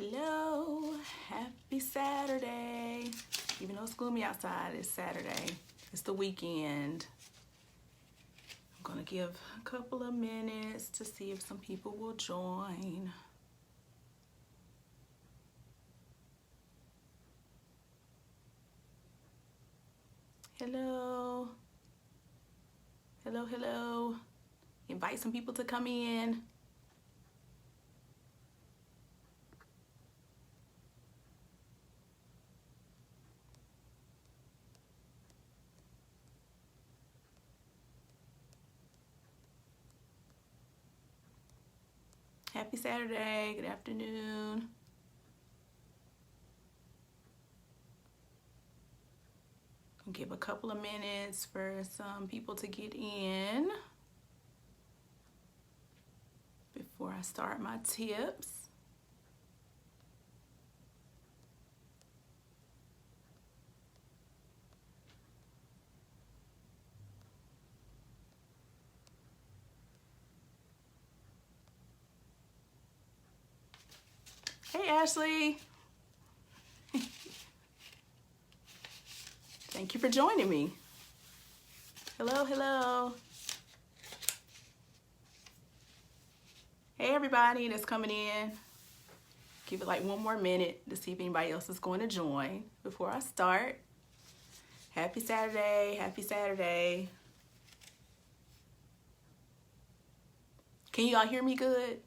Hello, happy Saturday. Even though it's gloomy outside, it's Saturday. It's the weekend. I'm gonna give a couple of minutes to see if some people will join. Hello. Hello, hello. Invite some people to come in. Happy Saturday, good afternoon. I'll give a couple of minutes for some people to get in before I start my tips. Hey, Ashley. Thank you for joining me. Hello, hello. Hey, everybody that's coming in. Give it like one more minute to see if anybody else is going to join before I start. Happy Saturday, happy Saturday. Can you all hear me good?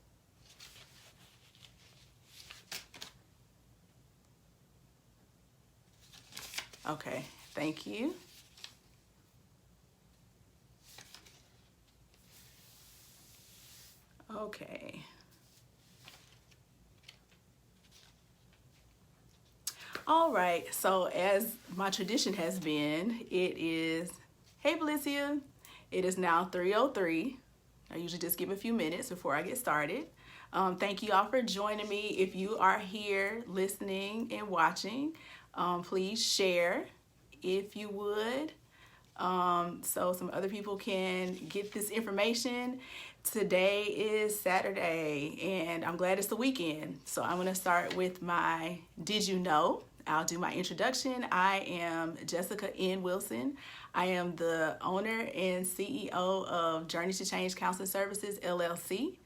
Okay, thank you. Okay. All right, so as my tradition has been, it is, hey Felicia, it is now 3:03. I usually just give a few minutes before I get started. Thank you all for joining me. If you are here listening and watching, please share if you would, so some other people can get this information. Today is Saturday and I'm glad it's the weekend. So I'm going to start with my Did You Know? I'll do my introduction. I am Jessica N. Wilson. I am the owner and CEO of Journey to Change Counseling Services, LLC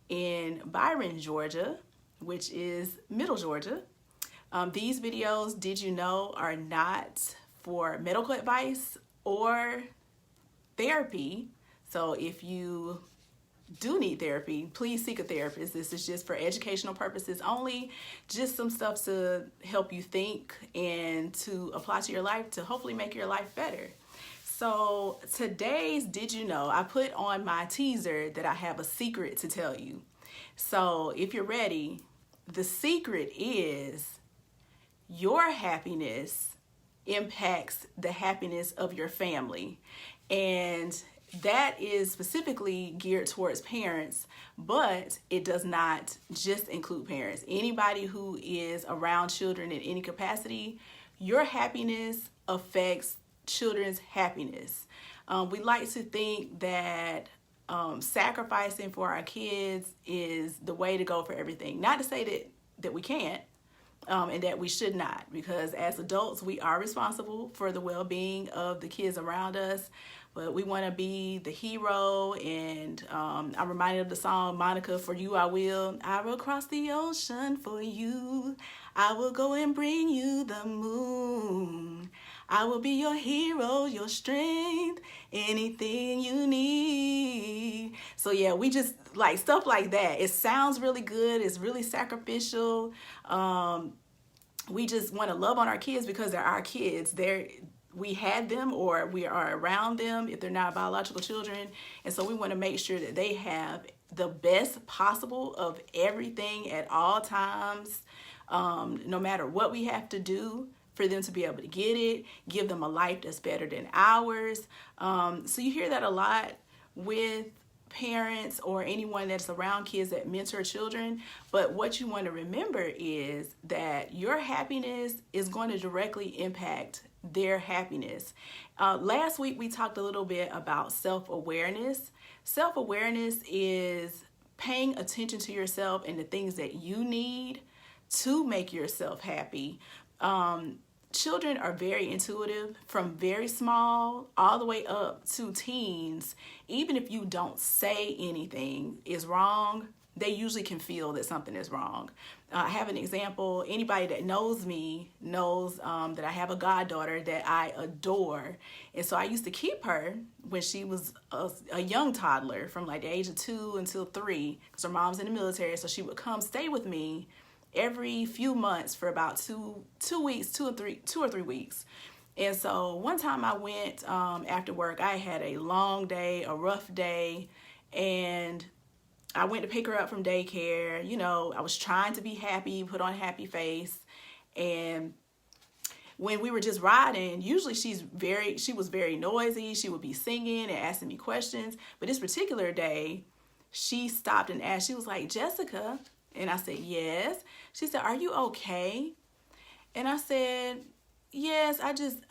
in Byron, Georgia, which is Middle Georgia. These videos, Did You Know, are not for medical advice or therapy. So if you do need therapy, please seek a therapist. This is just for educational purposes only, just some stuff to help you think and to apply to your life to hopefully make your life better. So today's Did You Know, I put on my teaser that I have a secret to tell you. So if you're ready, the secret is your happiness impacts the happiness of your family. And that is specifically geared towards parents, but it does not just include parents. Anybody who is around children in any capacity, your happiness affects children's happiness. We like to think that sacrificing for our kids is the way to go for everything. Not to say that we can't, and that we should not, because as adults, we are responsible for the well-being of the kids around us, but we want to be the hero. And I'm reminded of the song, Monica, For You I Will cross the ocean for you. I will go and bring you the moon. I will be your hero, your strength, anything you need. So yeah, we just like stuff like that. It sounds really good. It's really sacrificial. We just want to love on our kids because they're our kids. We had them or we are around them if they're not biological children. And so we want to make sure that they have the best possible of everything at all times, no matter what we have to do for them to be able to get it, give them a life that's better than ours. So you hear that a lot with parents or anyone that's around kids that mentor children. But what you want to remember is that your happiness is going to directly impact their happiness. Last week we talked a little bit about self-awareness. Self-awareness is paying attention to yourself and the things that you need to make yourself happy. Children are very intuitive from very small all the way up to teens. Even if you don't say anything is wrong, they usually can feel that something is wrong. I have an example. Anybody that knows me knows that I have a goddaughter that I adore. And so I used to keep her when she was a young toddler from like the age of 2 until 3, because her mom's in the military. So she would come stay with me every few months for about two or three weeks. And so one time I went after work. I had a long day, a rough day, and I went to pick her up from daycare. You know, I was trying to be happy, put on a happy face. And when we were just riding, usually she was very noisy. She would be singing and asking me questions. But this particular day, she stopped and asked, she was like, "Jessica." And I said, "Yes." She said, "Are you okay?" And I said, "Yes,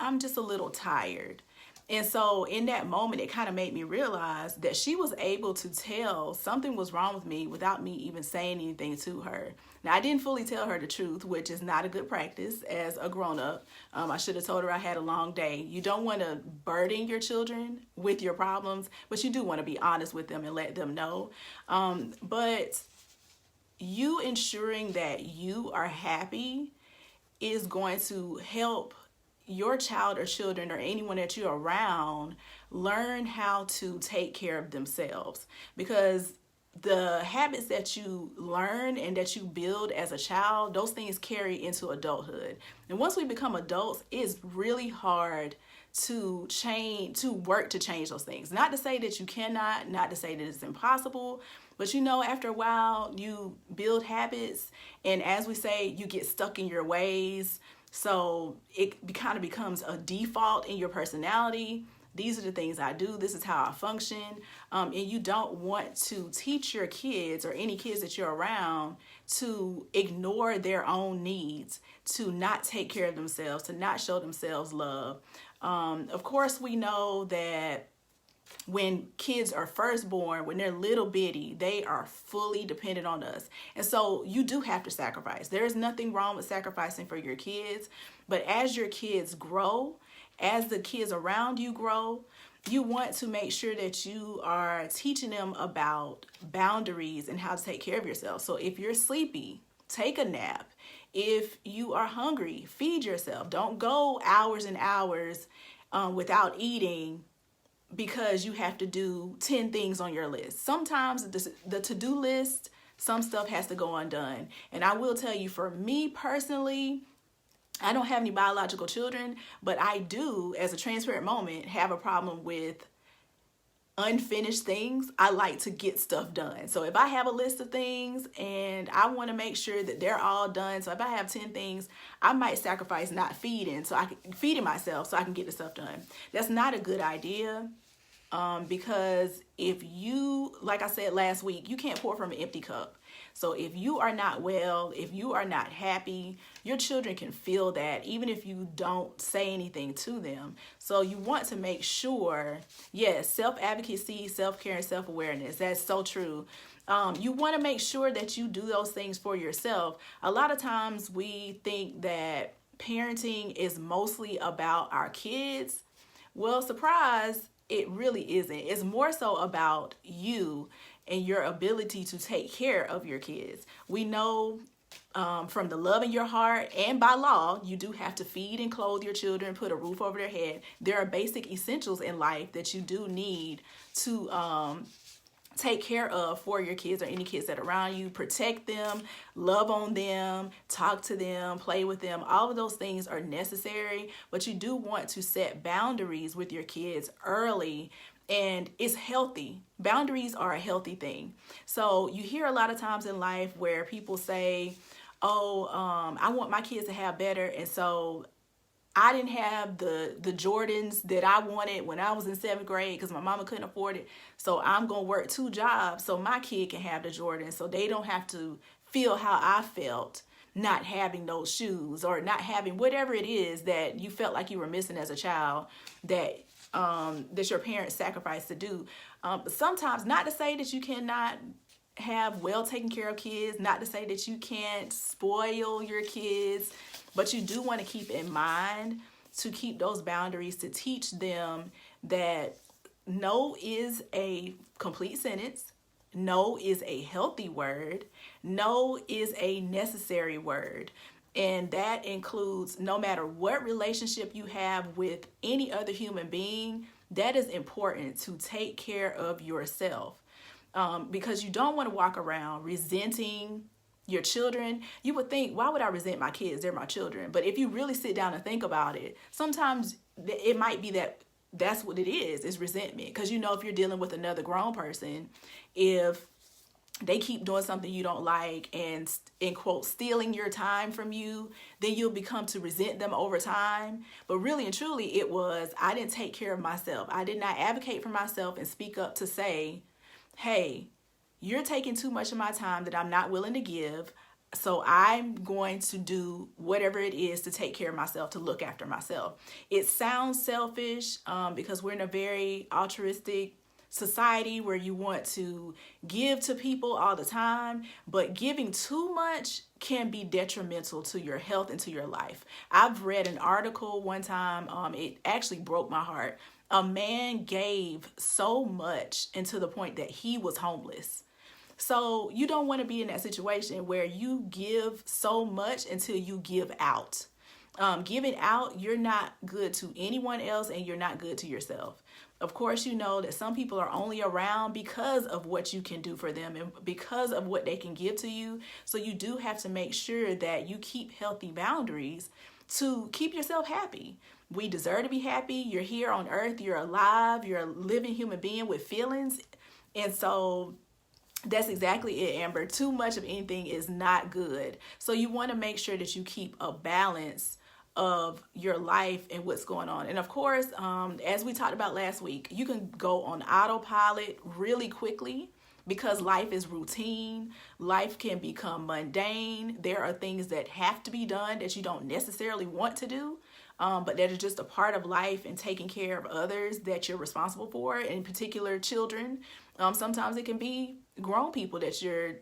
I'm just a little tired." And so in that moment, it kind of made me realize that she was able to tell something was wrong with me without me even saying anything to her. Now, I didn't fully tell her the truth, which is not a good practice as a grown-up. I should have told her I had a long day. You don't want to burden your children with your problems, but you do want to be honest with them and let them know. But you ensuring that you are happy is going to help your child or children or anyone that you're around learn how to take care of themselves, because the habits that you learn and that you build as a child, those things carry into adulthood. And once we become adults, it's really hard to work to change those things. Not to say that you cannot, not to say that it's impossible, but you know, after a while you build habits, and as we say, you get stuck in your ways. So it kind of becomes a default in your personality. These are the things I do. This is how I function. And you don't want to teach your kids or any kids that you're around to ignore their own needs, to not take care of themselves, to not show themselves love. Of course, we know that when kids are first born, when they're little bitty, they are fully dependent on us. And so you do have to sacrifice. There is nothing wrong with sacrificing for your kids. But as your kids grow, as the kids around you grow, you want to make sure that you are teaching them about boundaries and how to take care of yourself. So if you're sleepy, take a nap. If you are hungry, feed yourself. Don't go hours and hours without eating because you have to do 10 things on your list. Sometimes the to-do list, some stuff has to go undone. And I will tell you, for me personally, I don't have any biological children, but I do, as a transparent moment, have a problem with unfinished things. I like to get stuff done. So if I have a list of things and I want to make sure that they're all done, so if I have 10 things, I might sacrifice not feeding myself so I can get the stuff done. That's not a good idea, because if you, like I said last week, you can't pour from an empty cup. So if you are not well, if you are not happy, your children can feel that even if you don't say anything to them. So you want to make sure, yes, self-advocacy, self-care, and self-awareness. That's so true. You want to make sure that you do those things for yourself. A lot of times we think that parenting is mostly about our kids. Well, surprise, it really isn't. It's more so about you and your ability to take care of your kids. We know from the love in your heart and by law, you do have to feed and clothe your children, put a roof over their head. There are basic essentials in life that you do need to take care of for your kids or any kids that are around you. Protect them, love on them, talk to them, play with them. All of those things are necessary, but you do want to set boundaries with your kids early. And it's healthy. Boundaries are a healthy thing. So you hear a lot of times in life where people say, I want my kids to have better. And so I didn't have the Jordans that I wanted when I was in 7th grade because my mama couldn't afford it. So I'm going to work 2 jobs so my kid can have the Jordans, so they don't have to feel how I felt not having those shoes or not having whatever it is that you felt like you were missing as a child that your parents sacrificed to do. But sometimes, not to say that you cannot have well taken care of kids, not to say that you can't spoil your kids, but you do want to keep in mind to keep those boundaries, to teach them that no is a complete sentence. No is a healthy word. No is a necessary word. And that includes no matter what relationship you have with any other human being, that is important to take care of yourself. Because you don't want to walk around resenting your children. You would think, why would I resent my kids? They're my children. But if you really sit down and think about it, sometimes it might be that that's what it is resentment. Because you know, if you're dealing with another grown person, if they keep doing something you don't like and, in quote, stealing your time from you, then you'll become to resent them over time. But really and truly, it was, I didn't take care of myself. I did not advocate for myself and speak up to say, hey, you're taking too much of my time that I'm not willing to give. So I'm going to do whatever it is to take care of myself, to look after myself. It sounds selfish because we're in a very altruistic society where you want to give to people all the time, but giving too much can be detrimental to your health and to your life. I've read an article one time, it actually broke my heart. A man gave so much, and to the point that he was homeless. So you don't want to be in that situation where you give so much until you give out. Giving out, you're not good to anyone else and you're not good to yourself. Of course, you know that some people are only around because of what you can do for them and because of what they can give to you. So you do have to make sure that you keep healthy boundaries to keep yourself happy. We deserve to be happy. You're here on earth. You're alive. You're a living human being with feelings. And so that's exactly it, Amber. Too much of anything is not good. So you want to make sure that you keep a balance of your life and what's going on. And of course, as we talked about last week, you can go on autopilot really quickly because life is routine. Life can become mundane. There are things that have to be done that you don't necessarily want to do, but that is just a part of life and taking care of others that you're responsible for, in particular children. Sometimes it can be grown people that you're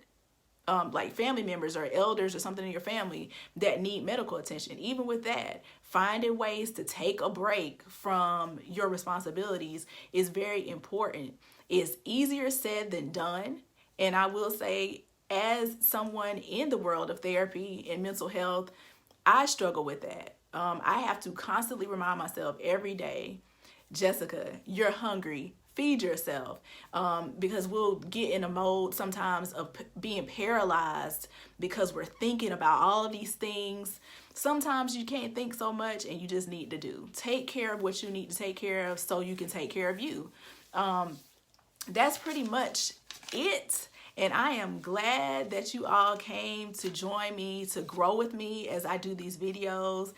like family members or elders or something in your family that need medical attention. Even with that, finding ways to take a break from your responsibilities is very important. It's easier said than done. And I will say, as someone in the world of therapy and mental health, I struggle with that. I have to constantly remind myself every day, Jessica, you're hungry. Feed yourself, because we'll get in a mode sometimes of being paralyzed because we're thinking about all of these things. Sometimes you can't think so much and you just need to take care of what you need to take care of so you can take care of you. That's pretty much it. And I am glad that you all came to join me, to grow with me as I do these videos,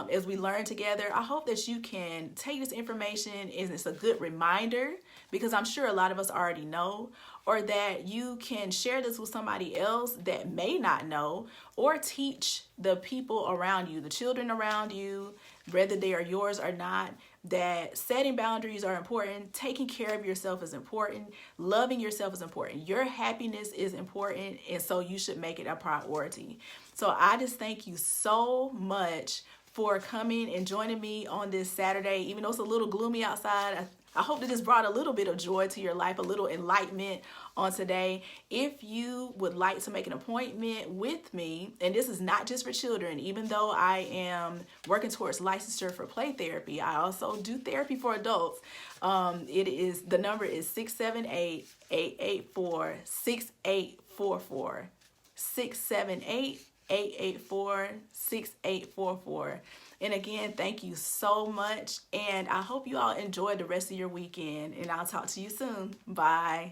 as we learn together. I hope that you can take this information and it's a good reminder, because I'm sure a lot of us already know, or that you can share this with somebody else that may not know, or teach the people around you, the children around you, whether they are yours or not, that setting boundaries are important, taking care of yourself is important, loving yourself is important, your happiness is important, and so you should make it a priority. So I just thank you so much for coming and joining me on this Saturday. Even though it's a little gloomy outside, I hope that this brought a little bit of joy to your life, a little enlightenment on today. If you would like to make an appointment with me, and this is not just for children, even though I am working towards licensure for play therapy, I also do therapy for adults. The number is 678-884-6844. 678-884-6844. And again, thank you so much. And I hope you all enjoy the rest of your weekend. And I'll talk to you soon. Bye.